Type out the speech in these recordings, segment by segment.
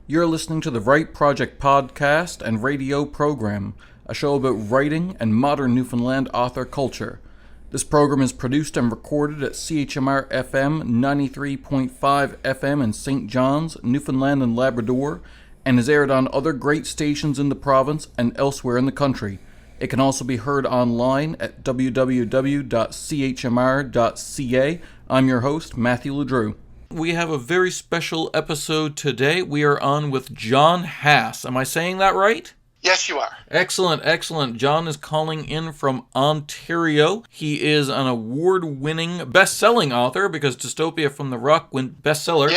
You're listening to the Write Project podcast and radio program, a show about writing and modern Newfoundland author culture. This program is produced and recorded at CHMR FM 93.5 FM in St. John's, Newfoundland and Labrador, and is aired on other great stations in the province and elsewhere in the country. It can also be heard online at www.chmr.ca. I'm your host, Matthew LeDrew. We have a very special episode today. We are on with John Haas. Am I saying that right? Yes, you are. Excellent, excellent. John is calling in from Ontario. He is an award-winning, best-selling author because Dystopia from the Rock went bestseller.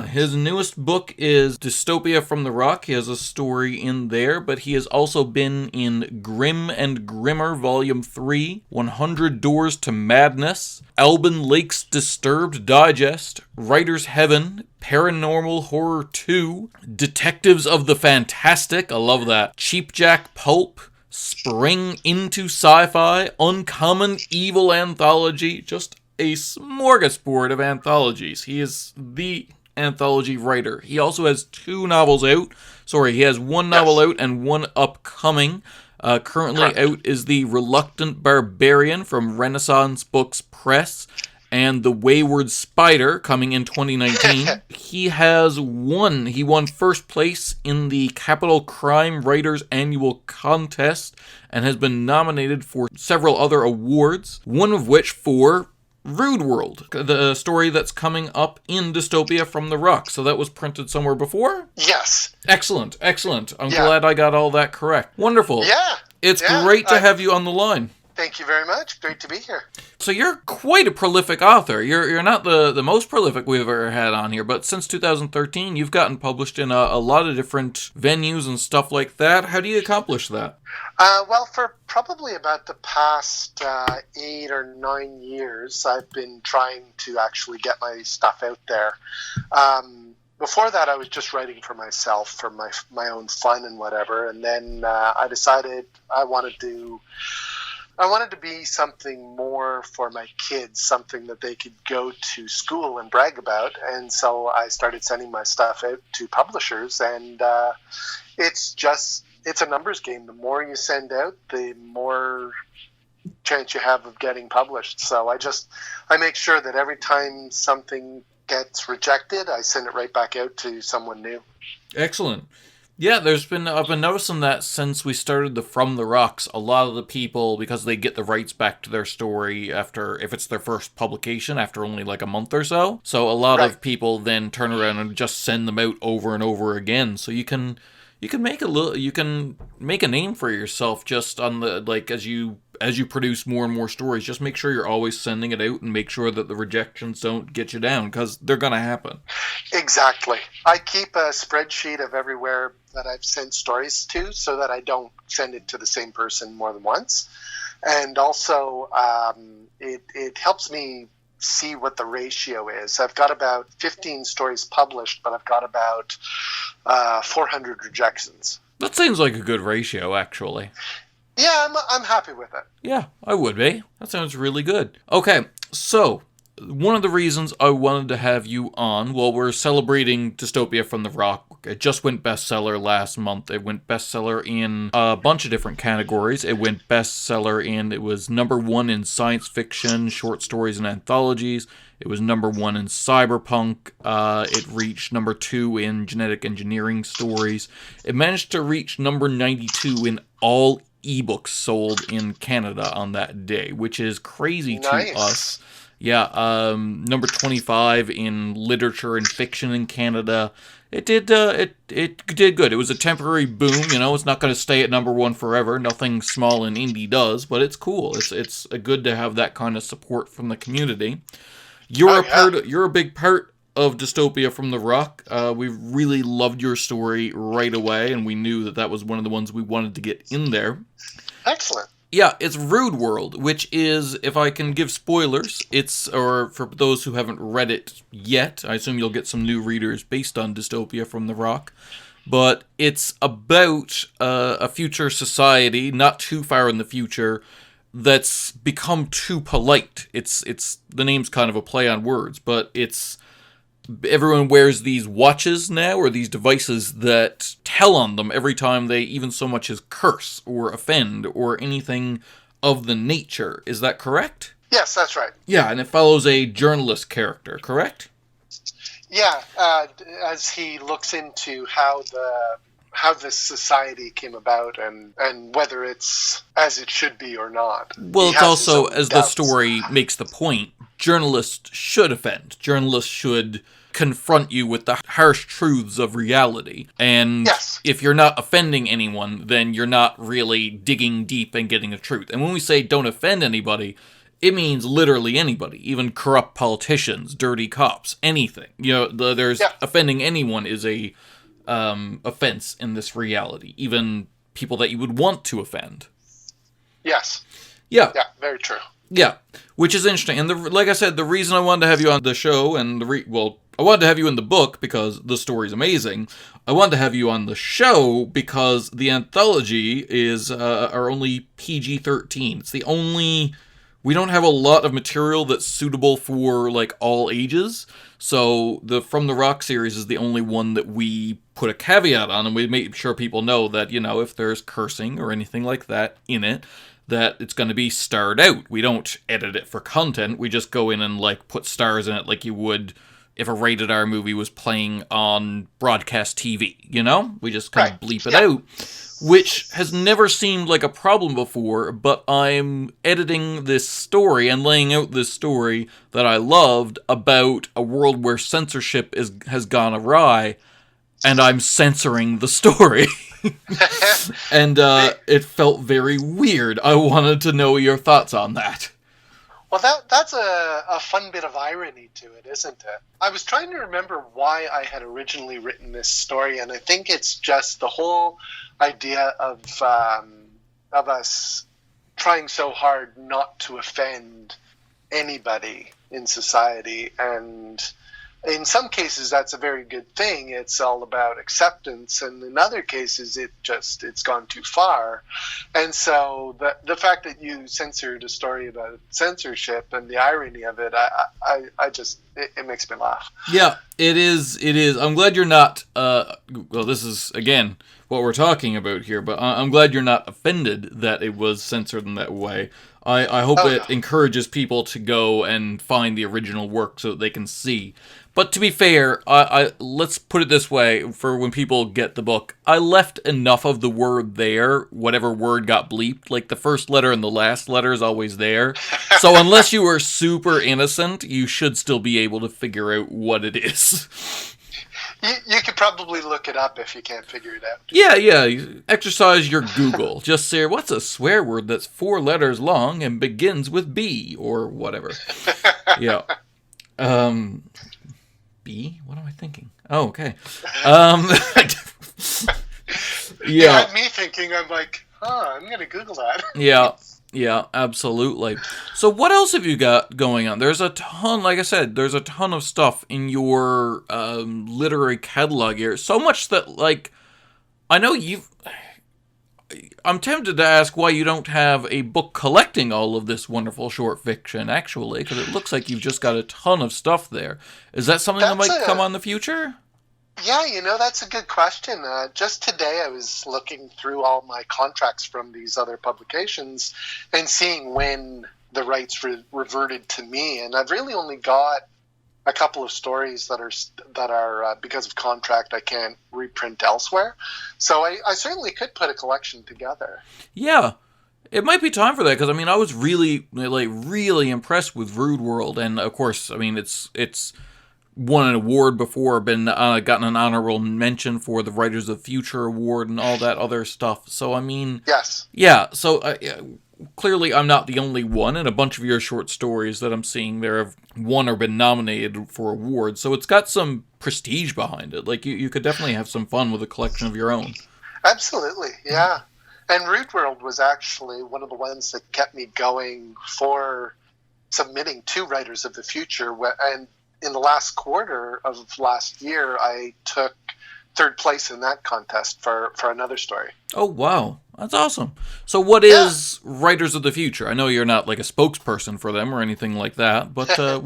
His newest book is Dystopia from the Rock. He has a story in there, but he has also been in Grim and Grimmer Volume 3, 100 Doors to Madness, Alban Lake's Disturbed Digest, Writer's Heaven, Paranormal Horror 2, Detectives of the Fantastic, I love that, Cheapjack Pulp, Spring into Sci-Fi, Uncommon Evil Anthology, just a smorgasbord of anthologies. He is the anthology writer. He also has two novels out. He has one novel out and one upcoming. Currently out is the Reluctant Barbarian from Renaissance Books Press and the Wayward Spider coming in 2019. He won first place in the Capital Crime Writers Annual Contest and has been nominated for several other awards, one of which for Rude World, the story that's coming up in Dystopia from the Rock. So that was printed somewhere before? Yes. Excellent, excellent. I'm glad I got all that correct. Wonderful. Yeah. It's great to have you on the line. Thank you very much. Great to be here. So you're quite a prolific author. You're not the most prolific we've ever had on here, but since 2013, you've gotten published in a lot of different venues and stuff like that. How do you accomplish that? For probably about the past 8 or 9 years, I've been trying to actually get my stuff out there. Before that, I was just writing for myself, for my own fun and whatever. And then I decided I wanted to be something more for my kids, something that they could go to school and brag about. And so I started sending my stuff out to publishers, and it's a numbers game. The more you send out, the more chance you have of getting published. So I make sure that every time something gets rejected, I send it right back out to someone new. Excellent. Yeah, I've been noticing that since we started the From the Rocks, a lot of the people, because they get the rights back to their story if it's their first publication, after only like a month or so. So a lot of people then turn around and just send them out over and over again. So you can make a name for yourself just on the, as you produce more and more stories. Just make sure you're always sending it out and make sure that the rejections don't get you down, because they're going to happen. Exactly. I keep a spreadsheet of everywhere that I've sent stories to so that I don't send it to the same person more than once. And also, it helps me see what the ratio is. I've got about 15 stories published, but I've got about 400 rejections. That seems like a good ratio, actually. Yeah, I'm happy with it. Yeah, I would be. That sounds really good. Okay, so one of the reasons I wanted to have you on, we're celebrating Dystopia from the Rock. It just went bestseller last month. It went bestseller in a bunch of different categories. It went bestseller it was number 1 in science fiction, short stories, and anthologies. It was number 1 in cyberpunk. It reached number 2 in genetic engineering stories. It managed to reach number 92 in all ebooks sold in Canada on that day, which is crazy to us. Yeah, number 25 in literature and fiction in Canada. It did good. It was a temporary boom, it's not going to stay at number 1 forever. Nothing small and indie does, but it's cool. It's good to have that kind of support from the community. You're a big part of Dystopia from the Rock. We really loved your story right away, and we knew that was one of the ones we wanted to get in there. Excellent. Yeah, it's Rude World, which is, if I can give spoilers, or for those who haven't read it yet, I assume you'll get some new readers based on Dystopia from the Rock, but it's about a future society, not too far in the future, that's become too polite. The name's kind of a play on words, but it's everyone wears these watches now, or these devices that tell on them every time they even so much as curse or offend or anything of the nature. Is that correct? Yes, that's right. Yeah, and it follows a journalist character, correct? Yeah, as he looks into how this society came about and whether it's as it should be or not. Well, it's also, as the story makes the point, journalists should offend. Journalists should confront you with the harsh truths of reality. And if you're not offending anyone, then you're not really digging deep and getting the truth. And when we say don't offend anybody, it means literally anybody, even corrupt politicians, dirty cops, anything. There's offending anyone is a offense in this reality, even people that you would want to offend. Yes. Yeah. Yeah, very true. Yeah, which is interesting. And like I said, the reason I wanted to have you on the show, and I wanted to have you in the book because the story's amazing. I wanted to have you on the show because the anthology is are only PG-13. It's the only... We don't have a lot of material that's suitable for, all ages. So the From the Rock series is the only one that we put a caveat on, and we make sure people know that, if there's cursing or anything like that in it, that it's going to be starred out. We don't edit it for content. We just go in and, put stars in it like you would if a rated R movie was playing on broadcast TV, We just kind of bleep it out. Which has never seemed like a problem before, but I'm editing this story and laying out this story that I loved about a world where censorship has gone awry, and I'm censoring the story. And it felt very weird. I wanted to know your thoughts on that. Well, that's a fun bit of irony to it, isn't it? I was trying to remember why I had originally written this story, and I think it's just the whole idea of us trying so hard not to offend anybody in society, and in some cases that's a very good thing. It's all about acceptance, and in other cases it's gone too far. And so the fact that you censored a story about censorship and the irony of it, it makes me laugh. Yeah, it is. I'm glad you're not well, this is again what we're talking about here, but I'm glad you're not offended that it was censored in that way. I hope it encourages people to go and find the original work so that they can see. But to be fair, let's put it this way, for when people get the book, I left enough of the word there, whatever word got bleeped. Like, the first letter and the last letter is always there. So unless you are super innocent, you should still be able to figure out what it is. You could probably look it up if you can't figure it out. Yeah. Exercise your Google. Just say, what's a swear word that's 4 letters long and begins with B, or whatever. Yeah. B? What am I thinking? Oh, okay. You had me thinking, I'm like, I'm going to Google that. Yeah, absolutely. So what else have you got going on? There's a ton, like I said, there's a ton of stuff in your literary catalog here. So much that, I know I'm tempted to ask why you don't have a book collecting all of this wonderful short fiction, actually, because it looks like you've just got a ton of stuff there. Is that something that might come on in the future? Yeah, that's a good question. Just today I was looking through all my contracts from these other publications and seeing when the rights reverted to me, and I've really only got a couple of stories that are because of contract I can't reprint elsewhere. So I certainly could put a collection together. Yeah. It might be time for that, because I was really impressed with Rude World, and of course, it's won an award before, gotten an honorable mention for the Writers of the Future Award and all that other stuff. So yes, yeah. So clearly, I'm not the only one, and a bunch of your short stories that I'm seeing there have won or been nominated for awards. So it's got some prestige behind it. You could definitely have some fun with a collection of your own. Absolutely, yeah. And Rude World was actually one of the ones that kept me going for submitting to Writers of the Future, and in the last quarter of last year, I took 3rd place in that contest for another story. Oh, wow. That's awesome. So what is Writers of the Future? I know you're not a spokesperson for them or anything like that, but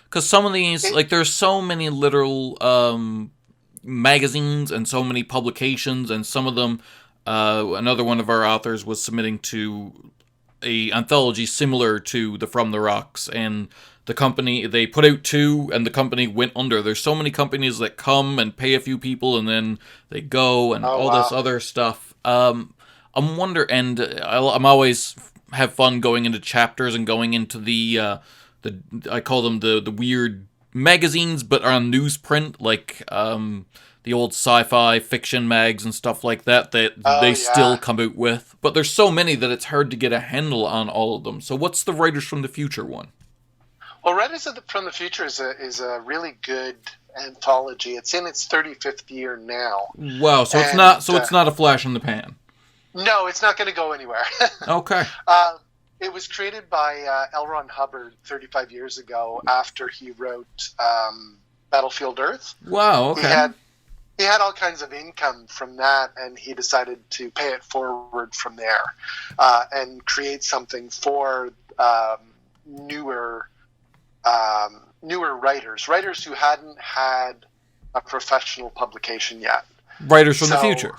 Because some of these, like, there's so many literal magazines and so many publications, and some of them, another one of our authors was submitting to a anthology similar to the From the Rocks, and the company, they put out 2, and the company went under. There's so many companies that come and pay a few people, and then they go, and this other stuff. I'm wondering, and I'm always have fun going into chapters and going into the I call them the weird magazines, but on newsprint, like the old sci-fi fiction mags and stuff like that they still come out with. But there's so many that it's hard to get a handle on all of them. So what's the Writers from the Future one? Well, Writers from the Future is a really good anthology. It's in its 35th year now. Wow, so it's not a flash in the pan. No, it's not going to go anywhere. Okay. It was created by L. Ron Hubbard 35 years ago after he wrote Battlefield Earth. Wow, okay. He had all kinds of income from that, and he decided to pay it forward from there and create something for newer writers who hadn't had a professional publication yet. Writers from the Future.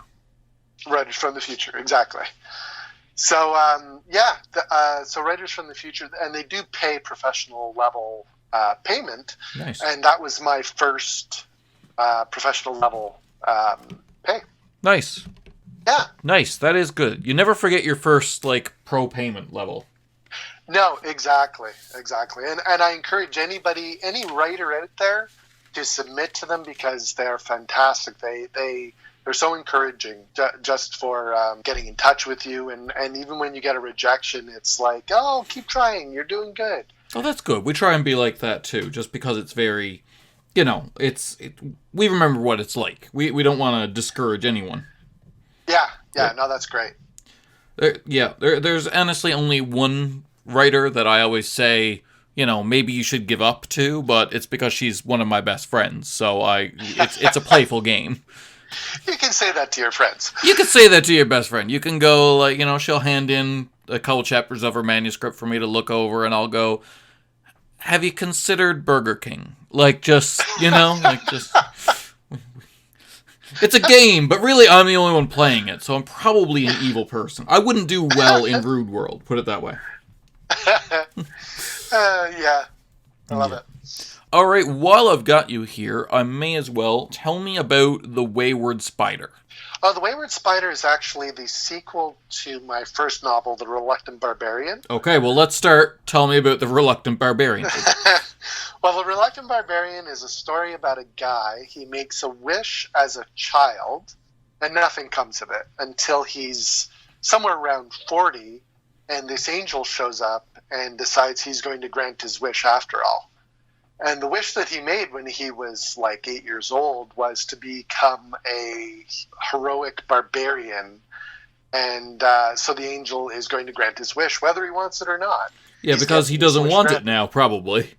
Writers from the Future, exactly. So, so Writers from the Future, and they do pay professional level payment. Nice. And that was my first professional level pay. Nice. Yeah. Nice. That is good. You never forget your first, like, pro payment level. No, exactly. And I encourage any writer out there to submit to them because they're fantastic. They're so encouraging just for getting in touch with you. And even when you get a rejection, it's like, oh, keep trying. You're doing good. Oh, that's good. We try and be like that, too, just because it's very, we remember what it's like. We don't want to discourage anyone. Yeah, no, that's great. There's honestly only one writer that I always say, maybe you should give up to, but it's because she's one of my best friends. So it's a playful game. You can say that to your friends. You can say that to your best friend. You can go, like, she'll hand in a couple chapters of her manuscript for me to look over, and I'll go, have you considered Burger King? Like, just, it's a game, but really I'm the only one playing it, so I'm probably an evil person. I wouldn't do well in Rude World, put it that way. Yeah, I love it. All right, while I've got you here, I may as well tell me about The Wayward Spider. The Wayward Spider is actually the sequel to my first novel, The Reluctant Barbarian. Okay, well, let's start. Tell me about The Reluctant Barbarian. Well, The Reluctant Barbarian is a story about a guy. He makes a wish as a child, and nothing comes of it until he's somewhere around 40, and this angel shows up and decides he's going to grant his wish after all. And the wish that he made when he was like 8 years old was to become a heroic barbarian. And so the angel is going to grant his wish, whether he wants it or not. Yeah, because he doesn't want it now, probably.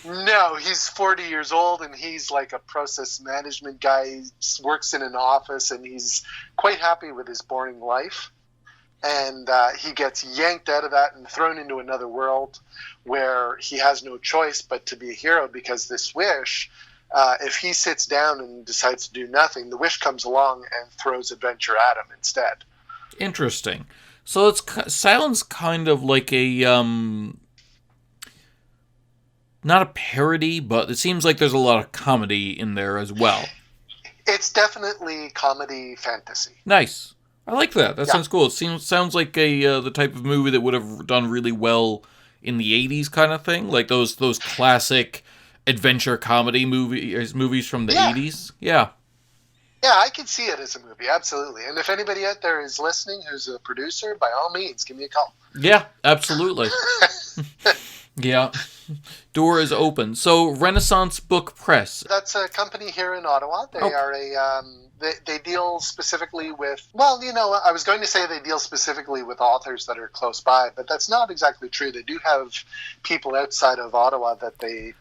No, he's 40 years old, and he's like a process management guy. He works in an office, and he's quite happy with his boring life. And he gets yanked out of that and thrown into another world where he has no choice but to be a hero, because this wish, if he sits down and decides to do nothing, the wish comes along and throws adventure at him instead. Interesting. So it sounds kind of like a, not a parody, but it seems like there's a lot of comedy in there as well. It's definitely comedy fantasy. Nice. I like that. That sounds cool. It sounds like the type of movie that would have done really well in the 80s kind of thing. Like those classic adventure comedy movies from the 80s. Yeah. Yeah, I can see it as a movie, absolutely. And if anybody out there is listening who's a producer, by all means, give me a call. Yeah, absolutely. Yeah. Door is open. So, Renaissance Book Press. That's a company here in Ottawa. They are a... They deal specifically with, I was going to say they deal specifically with authors that are close by, but that's not exactly true. They do have people outside of Ottawa that they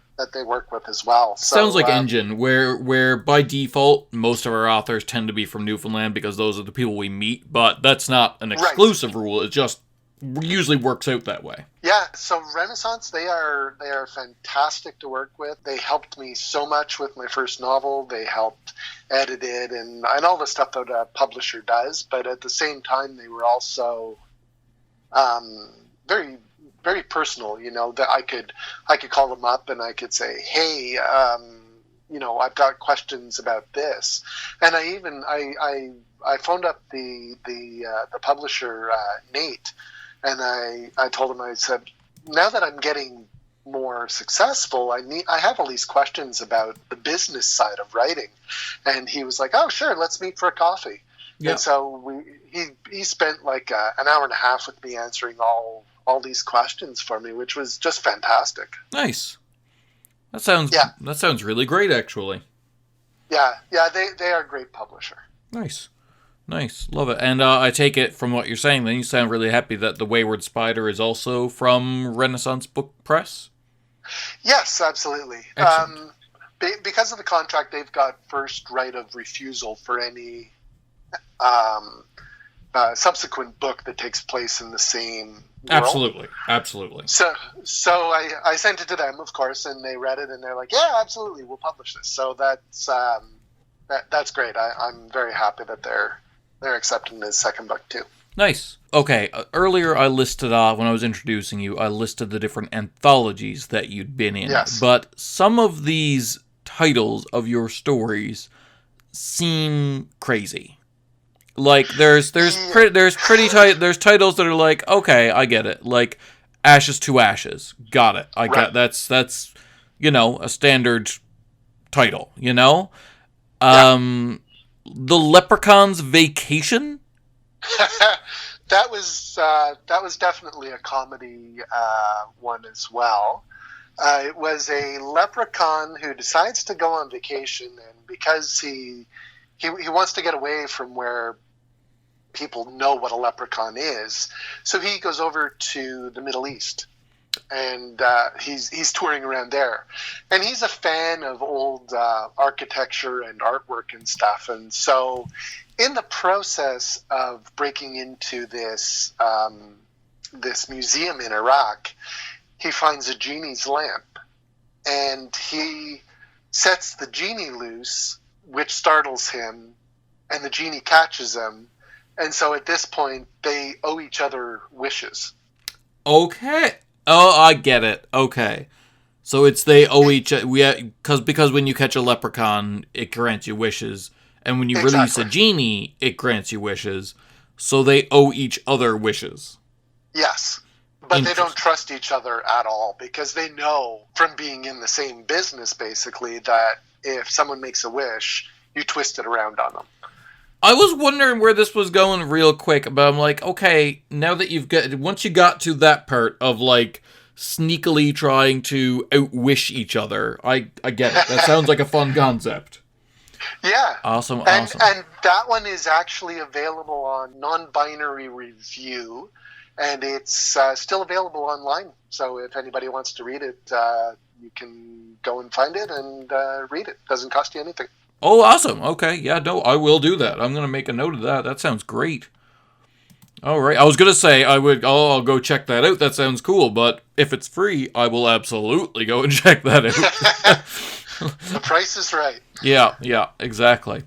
work with as well. So, sounds like Engine, where by default most of our authors tend to be from Newfoundland because those are the people we meet, but that's not an exclusive rule. It just usually works out that way. Yeah, so Renaissance, they are fantastic to work with. They helped me so much with my first novel. They helped edit it and all the stuff that a publisher does. But at the same time, they were also very, very personal. You know, that I could call them up and I could say, hey, you know, I've got questions about this. And I phoned up the publisher, Nate. And I told him, I said, now that I'm getting more successful, I have all these questions about the business side of writing. And he was like, oh, sure, let's meet for a coffee. Yeah. And so he spent like an hour and a half with me answering all these questions for me, which was just fantastic. Nice. That sounds really great, actually. Yeah, they are a great publisher. Nice, love it. And I take it from what you're saying, then you sound really happy that the Wayward Spider is also from Renaissance Book Press? Yes, absolutely. Because of the contract, they've got first right of refusal for any subsequent book that takes place in the same world. Absolutely. So I sent it to them, of course, and they read it, and they're like, yeah, absolutely, we'll publish this. So that's great. I'm very happy that they're accepting this second book too. Nice. Okay, earlier I listed when I was introducing you, I listed the different anthologies that you'd been in. Yes. But some of these titles of your stories seem crazy. Like there's titles that are like, okay, I get it. Like Ashes to Ashes. Got it. I get that's a standard title, Yeah. The Leprechaun's Vacation? That was definitely a comedy one as well. It was a leprechaun who decides to go on vacation, and because he wants to get away from where people know what a leprechaun is, so he goes over to the Middle East. And he's touring around there, and he's a fan of old architecture and artwork and stuff. And so, in the process of breaking into this museum in Iraq, he finds a genie's lamp, and he sets the genie loose, which startles him, and the genie catches him. And so, at this point, they owe each other wishes. Okay. Oh, I get it. Okay. So it's they owe each other. Because when you catch a leprechaun, it grants you wishes. And when you release a genie, it grants you wishes. So they owe each other wishes. Yes. But they don't trust each other at all, because they know from being in the same business, basically, that if someone makes a wish, you twist it around on them. I was wondering where this was going real quick, but I'm like, okay, now that once you got to that part of like sneakily trying to outwish each other, I get it. That sounds like a fun concept. Yeah. Awesome. And that one is actually available on Non-Binary Review, and it's still available online. So if anybody wants to read it, you can go and find it and read it. Doesn't cost you anything. Oh, awesome. Okay. Yeah, no, I will do that. I'm going to make a note of that. That sounds great. All right. I was going to say I'll go check that out. That sounds cool. But if it's free, I will absolutely go and check that out. The price is right. Yeah, exactly.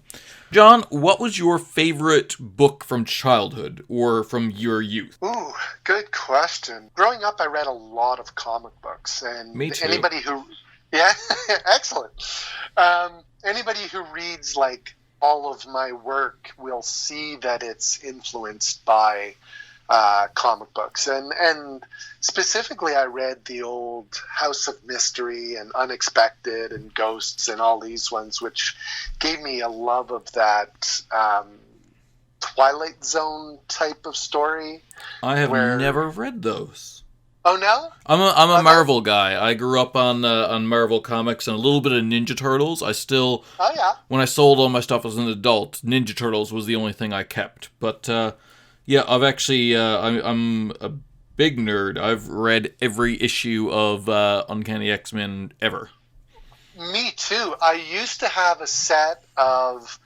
John, what was your favorite book from childhood or from your youth? Ooh, good question. Growing up, I read a lot of comic books. And me too. Yeah, excellent. Anybody who reads like all of my work will see that it's influenced by comic books, and specifically I read the old House of Mystery and Unexpected and Ghosts and all these ones, which gave me a love of that Twilight Zone type of story. I have never read those. Oh no! I'm a Marvel guy. I grew up on Marvel comics and a little bit of Ninja Turtles. Oh yeah. When I sold all my stuff as an adult, Ninja Turtles was the only thing I kept. But yeah, I've actually I'm a big nerd. I've read every issue of Uncanny X-Men ever. Me too. I used to have a set of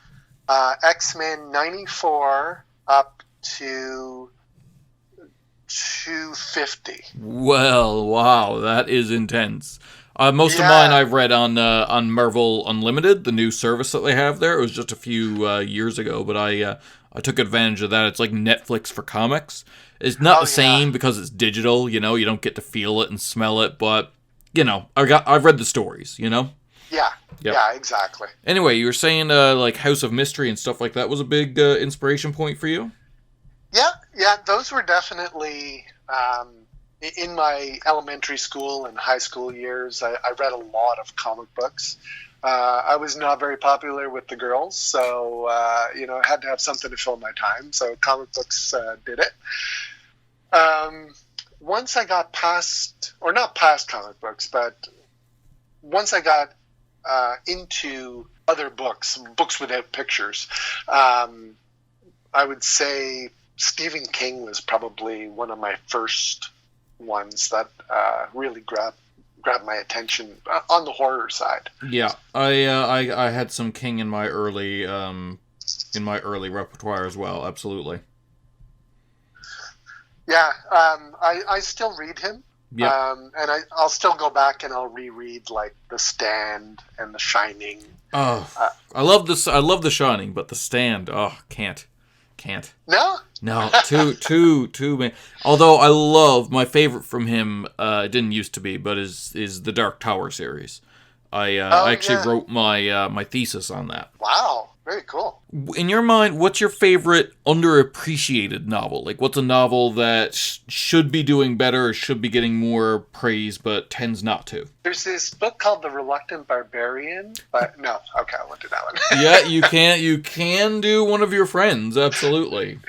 X-Men 94 up to 250. Well, wow, that is intense. Most of mine I've read on Marvel Unlimited, the new service that they have there. It was just a few years ago, but I took advantage of that. It's like Netflix for comics. It's not the same because it's digital. You don't get to feel it and smell it, but I've read the stories. Yeah, exactly. Anyway, you were saying like House of Mystery and stuff like that was a big inspiration point for you? Yeah, those were definitely in my elementary school and high school years. I read a lot of comic books. I was not very popular with the girls, so I had to have something to fill my time. So comic books did it. Once I got not past comic books, but once I got into other books without pictures, I would say Stephen King was probably one of my first ones that really grabbed my attention on the horror side. Yeah, I had some King in my early repertoire as well. Absolutely. Yeah, I still read him. Yeah. And I'll still go back and I'll reread like The Stand and The Shining. Oh, I love this. I love The Shining, but The Stand. Oh, can't. No, too man. Although I love my favorite from him. It didn't used to be, but is the Dark Tower series. I actually wrote my thesis on that. Wow. Very cool. In your mind, what's your favorite underappreciated novel? Like, what's a novel that should be doing better or should be getting more praise but tends not to? There's this book called The Reluctant Barbarian, but no. Okay, I won't do that one. Yeah, you can do one of your friends, absolutely.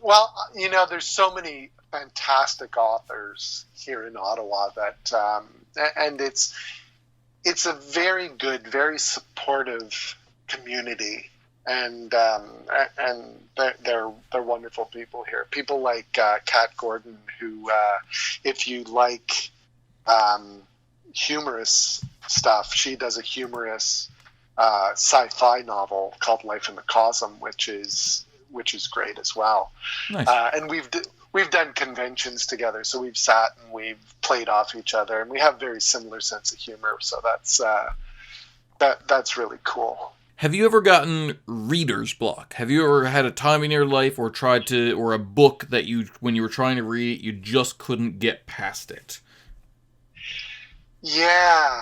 Well, there's so many fantastic authors here in Ottawa that, and it's a very good, very supportive community, and they're wonderful people here. People like Kat Gordon, who, if you like humorous stuff, she does a humorous sci-fi novel called Life in the Cosm, which is great as well. Nice. And we've done conventions together, so we've sat and we've played off each other, and we have very similar sense of humor. So that's really cool. Have you ever gotten reader's block? Have you ever had a time in your life or or a book that when you were trying to read, you just couldn't get past it? Yeah.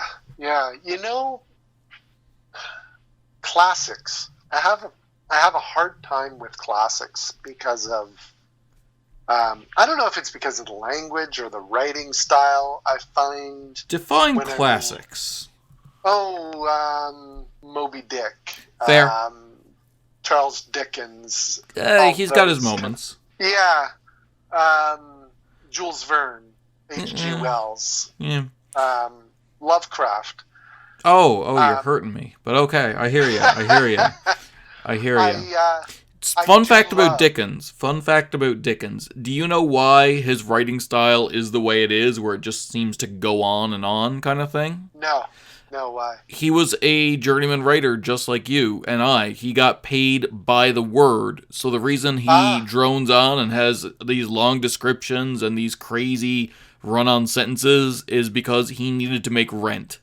Classics. I have a hard time with classics because of I don't know if it's because of the language or the writing style. I find define classics. Moby Dick. Fair. Charles Dickens. He's got his moments. Yeah. Jules Verne. H.G. Wells. Yeah. Lovecraft. You're hurting me. But okay, I hear you. Fun fact about Dickens. Do you know why his writing style is the way it is, where it just seems to go on and on kind of thing? No, why? He was a journeyman writer just like you and I. He got paid by the word. So the reason he drones on and has these long descriptions and these crazy run-on sentences is because he needed to make rent.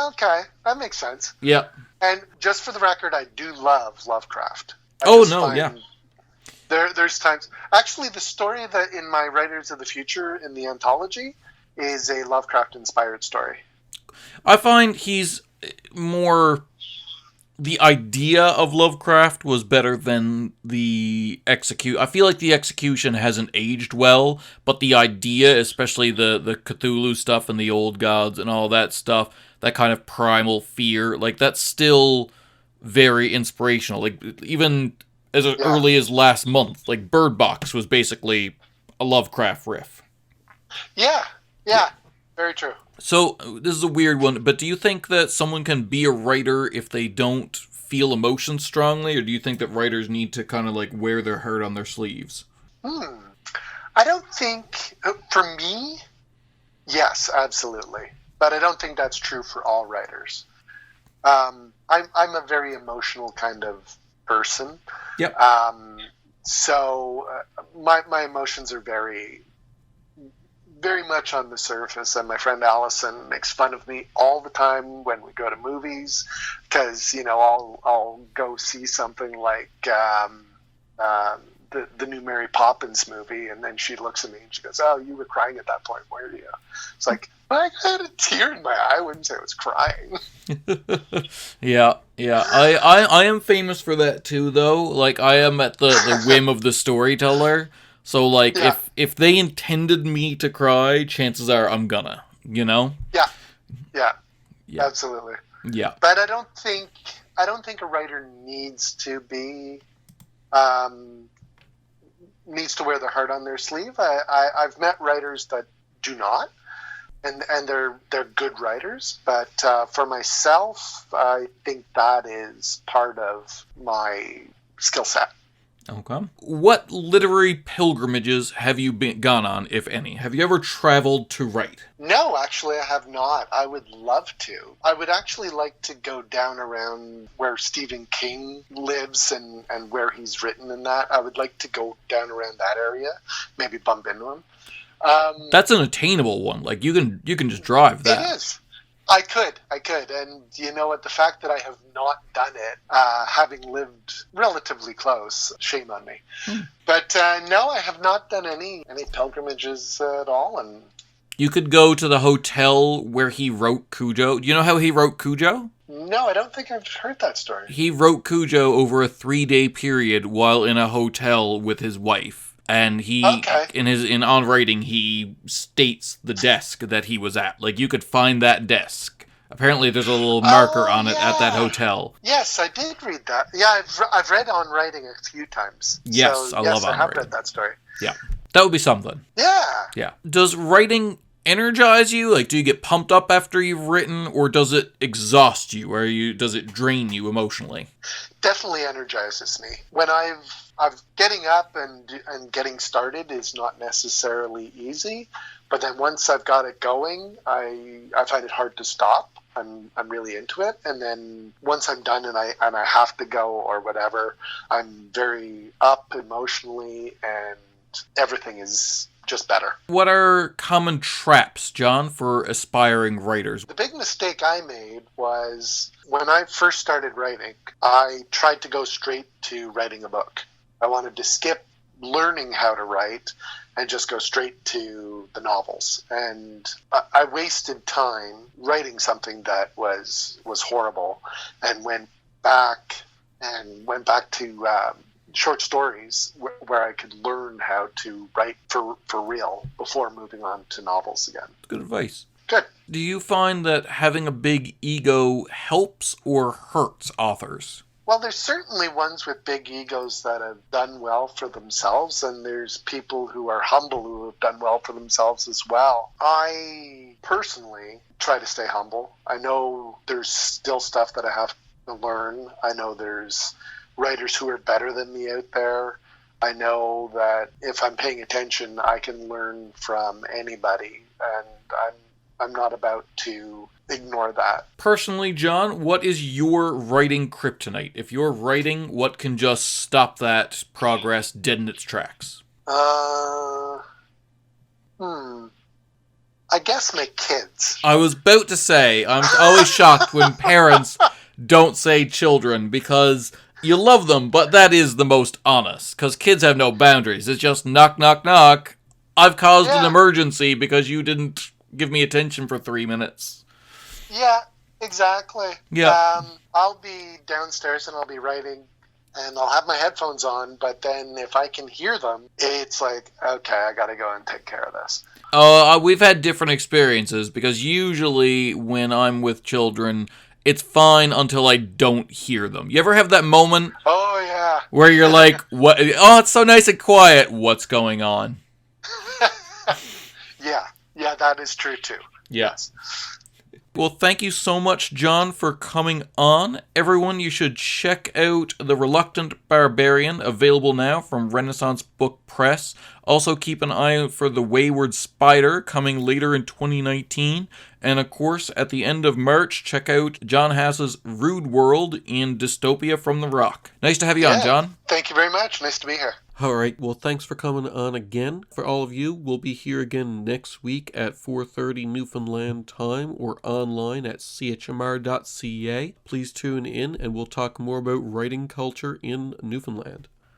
Okay. That makes sense. Yeah. And just for the record, I do love Lovecraft. There's times... Actually, the story that in my Writers of the Future in the anthology is a Lovecraft-inspired story. I find he's more... The idea of Lovecraft was better than the execute. I feel like the execution hasn't aged well, but the idea, especially the Cthulhu stuff and the old gods and all that stuff, that kind of primal fear, like that's still very inspirational. Like even as early as last month, like Bird Box was basically a Lovecraft riff. Yeah, very true. So, this is a weird one, but do you think that someone can be a writer if they don't feel emotion strongly, or do you think that writers need to kind of like wear their heart on their sleeves? I don't think, for me, yes, absolutely. But I don't think that's true for all writers. I'm a very emotional kind of person. Yep. So my emotions are very, very much on the surface, and my friend Allison makes fun of me all the time when we go to movies, because I'll go see something like the new Mary Poppins movie, and then she looks at me and she goes, "Oh, you were crying at that point, were you?" It's like, I had a tear in my eye. I wouldn't say I was crying. Yeah. I am famous for that too, though. Like, I am at the whim of the storyteller. So, like, if they intended me to cry, chances are I'm gonna, Yeah, absolutely. Yeah. But I don't think a writer needs to be needs to wear their heart on their sleeve. I've met writers that do not, and they're good writers. But for myself, I think that is part of my skill set. Okay. What literary pilgrimages have you gone on, if any? Have you ever traveled to write? No, actually, I have not. I would love to. I would actually like to go down around where Stephen King lives and where he's written and that. I would like to go down around that area, maybe bump into him. That's an attainable one. Like, you can just drive that. It is. I could, and you know what? The fact that I have not done it, having lived relatively close, shame on me. But no, I have not done any pilgrimages at all. And you could go to the hotel where he wrote Cujo. Do you know how he wrote Cujo? No, I don't think I've heard that story. He wrote Cujo over a 3-day period while in a hotel with his wife. And he, on writing, he states the desk that he was at. Like, you could find that desk. Apparently, there's a little marker on it at that hotel. Yes, I did read that. Yeah, I've read On Writing a few times. Yes, so, I love On Writing. I have read that story. Yeah, that would be something. Yeah. Yeah. Does writing energize you? Like, do you get pumped up after you've written, or does it exhaust you? Does it drain you emotionally? Definitely energizes me. When I've getting up and getting started is not necessarily easy, but then once I've got it going, I find it hard to stop. I'm really into it, and then once I'm done and I have to go or whatever, I'm very up emotionally, and everything is just better. What are common traps, John, for aspiring writers? The big mistake I made was when I first started writing, I tried to go straight to writing a book. I wanted to skip learning how to write and just go straight to the novels. And I wasted time writing something that was horrible, and went back to short stories where I could learn how to write for real before moving on to novels again. Good advice. Good. Do you find that having a big ego helps or hurts authors? Well, there's certainly ones with big egos that have done well for themselves, and there's people who are humble who have done well for themselves as well. I personally try to stay humble. I know there's still stuff that I have to learn. I know there's writers who are better than me out there. I know that if I'm paying attention, I can learn from anybody, and I'm not about to ignore that. Personally, John, what is your writing kryptonite? If you're writing, what can just stop that progress dead in its tracks? I guess my kids. I was about to say, I'm always shocked when parents don't say children, because you love them, but that is the most honest. Because kids have no boundaries. It's just knock, knock, knock. I've caused an emergency because you didn't give me attention for 3 minutes. Yeah, exactly. Yeah. I'll be downstairs and I'll be writing, and I'll have my headphones on, but then if I can hear them, it's like, okay, I gotta go and take care of this. We've had different experiences, because usually when I'm with children, it's fine until I don't hear them. You ever have that moment? Oh, yeah. Where you're like, what? Oh, it's so nice and quiet. What's going on? Yeah, that is true too. Yes. Well, thank you so much, John, for coming on. Everyone, you should check out The Reluctant Barbarian, available now from Renaissance Book Press. Also, keep an eye out for The Wayward Spider, coming later in 2019. And, of course, at the end of March, check out John Haas's Rude World in Dystopia from the Rock. Nice to have you on, John. Thank you very much. Nice to be here. All right, well, thanks for coming on again. For all of you, we'll be here again next week at 4:30 Newfoundland time or online at chmr.ca. Please tune in and we'll talk more about writing culture in Newfoundland.